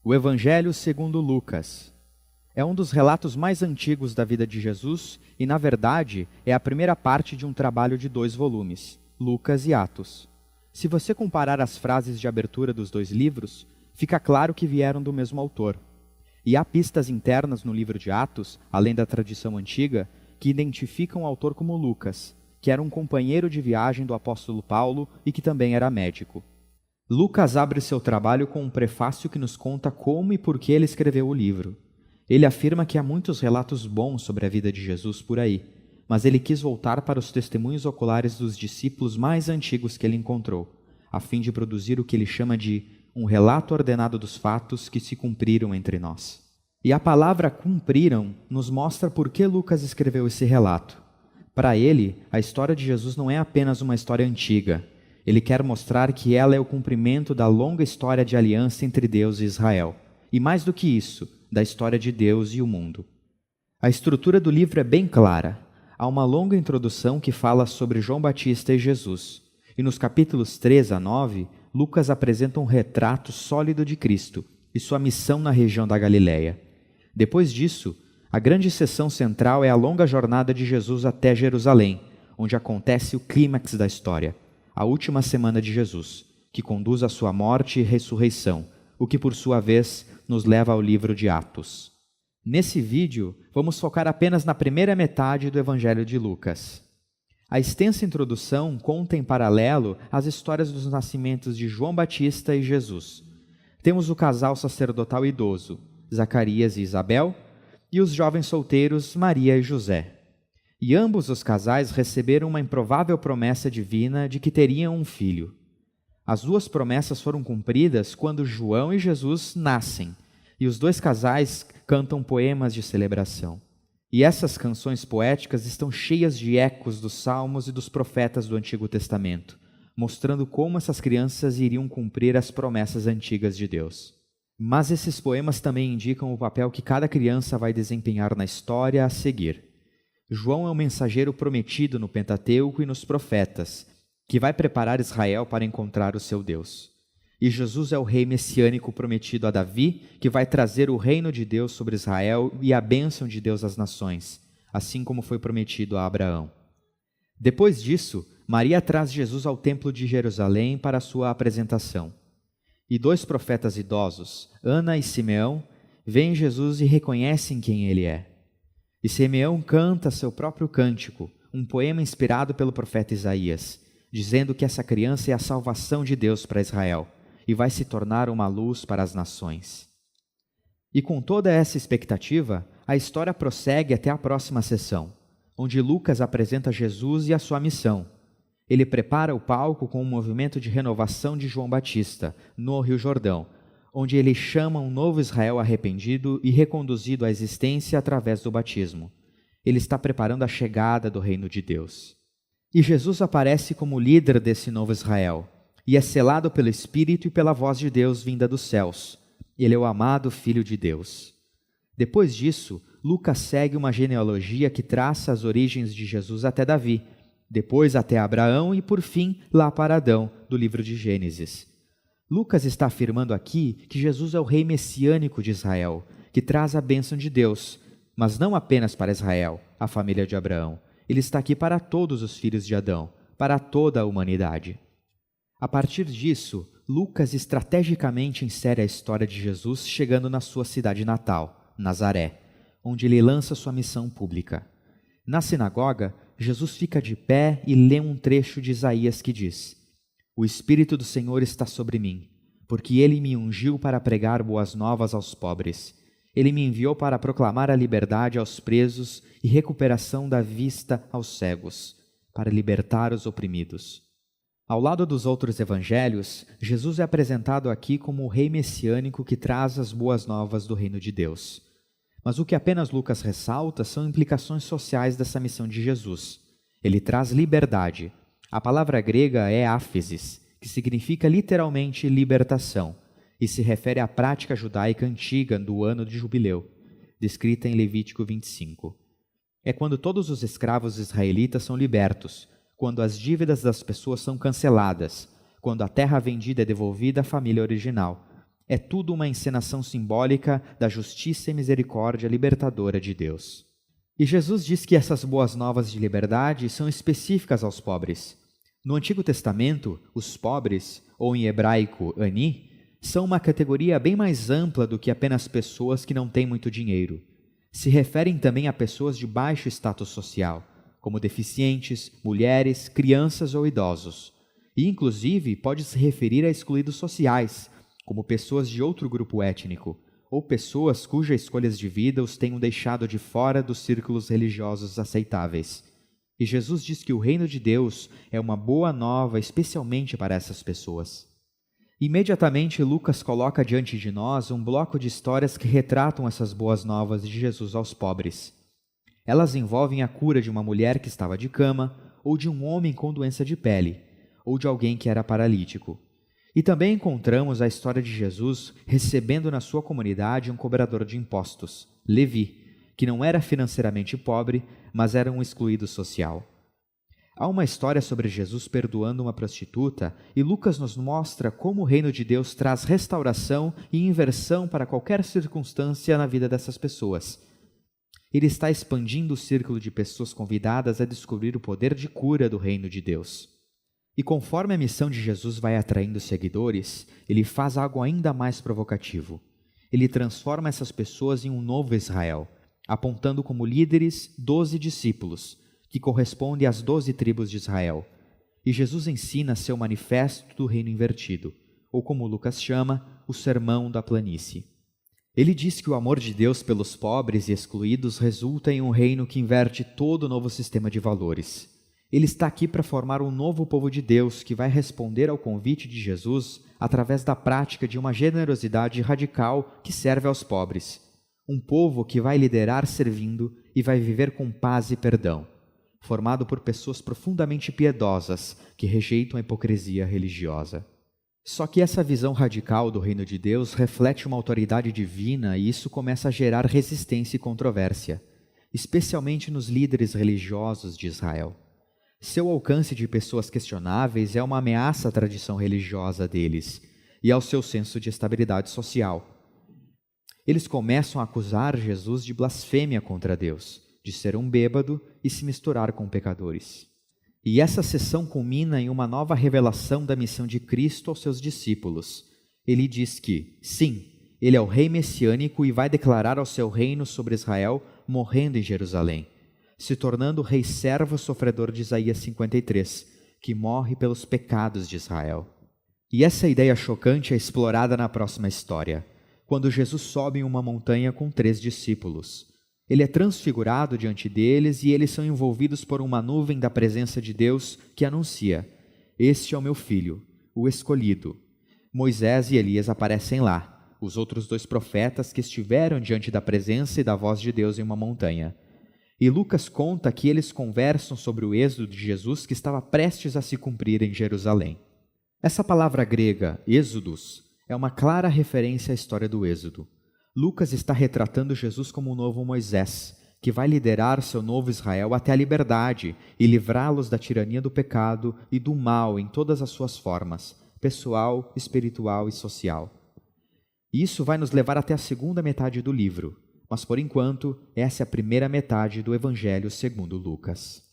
O Evangelho segundo Lucas. É um dos relatos mais antigos da vida de Jesus e, na verdade, é a primeira parte de um trabalho de 2 volumes, Lucas e Atos. Se você comparar as frases de abertura dos 2 livros, fica claro que vieram do mesmo autor. E há pistas internas no livro de Atos, além da tradição antiga, que identificam o autor como Lucas, que era um companheiro de viagem do apóstolo Paulo e que também era médico. Lucas abre seu trabalho com um prefácio que nos conta como e por que ele escreveu o livro. Ele afirma que há muitos relatos bons sobre a vida de Jesus por aí, mas ele quis voltar para os testemunhos oculares dos discípulos mais antigos que ele encontrou, a fim de produzir o que ele chama de um relato ordenado dos fatos que se cumpriram entre nós. E a palavra cumpriram nos mostra por que Lucas escreveu esse relato. Para ele, a história de Jesus não é apenas uma história antiga. Ele quer mostrar que ela é o cumprimento da longa história de aliança entre Deus e Israel. E mais do que isso, da história de Deus e o mundo. A estrutura do livro é bem clara. Há uma longa introdução que fala sobre João Batista e Jesus. E nos capítulos 3 a 9, Lucas apresenta um retrato sólido de Cristo e sua missão na região da Galileia. Depois disso, a grande seção central é a longa jornada de Jesus até Jerusalém, onde acontece o clímax da história, a última semana de Jesus, que conduz à sua morte e ressurreição, o que por sua vez nos leva ao livro de Atos. Nesse vídeo, vamos focar apenas na primeira metade do Evangelho de Lucas. A extensa introdução conta em paralelo as histórias dos nascimentos de João Batista e Jesus. Temos o casal sacerdotal idoso, Zacarias e Isabel, e os jovens solteiros Maria e José. E ambos os casais receberam uma improvável promessa divina de que teriam um filho. As 2 promessas foram cumpridas quando João e Jesus nascem, e os 2 casais cantam poemas de celebração. E essas canções poéticas estão cheias de ecos dos salmos e dos profetas do Antigo Testamento, mostrando como essas crianças iriam cumprir as promessas antigas de Deus. Mas esses poemas também indicam o papel que cada criança vai desempenhar na história a seguir. João é o mensageiro prometido no Pentateuco e nos profetas, que vai preparar Israel para encontrar o seu Deus. E Jesus é o rei messiânico prometido a Davi, que vai trazer o reino de Deus sobre Israel e a bênção de Deus às nações, assim como foi prometido a Abraão. Depois disso, Maria traz Jesus ao templo de Jerusalém para a sua apresentação. E 2 profetas idosos, Ana e Simeão, veem Jesus e reconhecem quem ele é. E Simeão canta seu próprio cântico, um poema inspirado pelo profeta Isaías, dizendo que essa criança é a salvação de Deus para Israel e vai se tornar uma luz para as nações. E com toda essa expectativa, a história prossegue até a próxima sessão, onde Lucas apresenta Jesus e a sua missão. Ele prepara o palco com um movimento de renovação de João Batista, no Rio Jordão, onde ele chama um novo Israel arrependido e reconduzido à existência através do batismo. Ele está preparando a chegada do reino de Deus. E Jesus aparece como líder desse novo Israel, e é selado pelo Espírito e pela voz de Deus vinda dos céus. Ele é o amado Filho de Deus. Depois disso, Lucas segue uma genealogia que traça as origens de Jesus até Davi, depois até Abraão e, por fim, lá para Adão, do livro de Gênesis. Lucas está afirmando aqui que Jesus é o rei messiânico de Israel, que traz a bênção de Deus, mas não apenas para Israel, a família de Abraão. Ele está aqui para todos os filhos de Adão, para toda a humanidade. A partir disso, Lucas estrategicamente insere a história de Jesus chegando na sua cidade natal, Nazaré, onde ele lança sua missão pública. Na sinagoga, Jesus fica de pé e lê um trecho de Isaías que diz: "O Espírito do Senhor está sobre mim, porque Ele me ungiu para pregar boas novas aos pobres. Ele me enviou para proclamar a liberdade aos presos e recuperação da vista aos cegos, para libertar os oprimidos." Ao lado dos outros evangelhos, Jesus é apresentado aqui como o rei messiânico que traz as boas novas do reino de Deus. Mas o que apenas Lucas ressalta são implicações sociais dessa missão de Jesus. Ele traz liberdade. A palavra grega é áfisis, que significa literalmente libertação, e se refere à prática judaica antiga do ano de jubileu, descrita em Levítico 25. É quando todos os escravos israelitas são libertos, quando as dívidas das pessoas são canceladas, quando a terra vendida é devolvida à família original, É tudo uma encenação simbólica da justiça e misericórdia libertadora de Deus. E Jesus diz que essas boas novas de liberdade são específicas aos pobres. No Antigo Testamento, os pobres, ou em hebraico, ani, são uma categoria bem mais ampla do que apenas pessoas que não têm muito dinheiro. Se referem também a pessoas de baixo status social, como deficientes, mulheres, crianças ou idosos. E, inclusive, pode se referir a excluídos sociais, como pessoas de outro grupo étnico, ou pessoas cujas escolhas de vida os tenham deixado de fora dos círculos religiosos aceitáveis. E Jesus diz que o reino de Deus é uma boa nova especialmente para essas pessoas. Imediatamente, Lucas coloca diante de nós um bloco de histórias que retratam essas boas novas de Jesus aos pobres. Elas envolvem a cura de uma mulher que estava de cama, ou de um homem com doença de pele, ou de alguém que era paralítico. E também encontramos a história de Jesus recebendo na sua comunidade um cobrador de impostos, Levi, que não era financeiramente pobre, mas era um excluído social. Há uma história sobre Jesus perdoando uma prostituta, e Lucas nos mostra como o reino de Deus traz restauração e inversão para qualquer circunstância na vida dessas pessoas. Ele está expandindo o círculo de pessoas convidadas a descobrir o poder de cura do reino de Deus. E conforme a missão de Jesus vai atraindo seguidores, ele faz algo ainda mais provocativo. Ele transforma essas pessoas em um novo Israel, apontando como líderes 12 discípulos, que corresponde às 12 tribos de Israel. E Jesus ensina seu manifesto do reino invertido, ou como Lucas chama, o sermão da planície. Ele diz que o amor de Deus pelos pobres e excluídos resulta em um reino que inverte todo o novo sistema de valores. Ele está aqui para formar um novo povo de Deus que vai responder ao convite de Jesus através da prática de uma generosidade radical que serve aos pobres. Um povo que vai liderar servindo e vai viver com paz e perdão, formado por pessoas profundamente piedosas que rejeitam a hipocrisia religiosa. Só que essa visão radical do reino de Deus reflete uma autoridade divina e isso começa a gerar resistência e controvérsia, especialmente nos líderes religiosos de Israel. Seu alcance de pessoas questionáveis é uma ameaça à tradição religiosa deles e ao seu senso de estabilidade social. Eles começam a acusar Jesus de blasfêmia contra Deus, de ser um bêbado e se misturar com pecadores. E essa sessão culmina em uma nova revelação da missão de Cristo aos seus discípulos. Ele diz que, sim, ele é o rei messiânico e vai declarar ao seu reino sobre Israel, morrendo em Jerusalém, se tornando o rei servo sofredor de Isaías 53, que morre pelos pecados de Israel. E essa ideia chocante é explorada na próxima história, quando Jesus sobe em uma montanha com 3 discípulos. Ele é transfigurado diante deles e eles são envolvidos por uma nuvem da presença de Deus que anuncia: "Este é o meu filho, o escolhido." Moisés e Elias aparecem lá, os outros 2 profetas que estiveram diante da presença e da voz de Deus em uma montanha. E Lucas conta que eles conversam sobre o êxodo de Jesus que estava prestes a se cumprir em Jerusalém. Essa palavra grega, êxodos, é uma clara referência à história do êxodo. Lucas está retratando Jesus como um novo Moisés, que vai liderar seu novo Israel até a liberdade e livrá-los da tirania do pecado e do mal em todas as suas formas, pessoal, espiritual e social. Isso vai nos levar até a segunda metade do livro, mas por enquanto essa é a primeira metade do Evangelho segundo Lucas.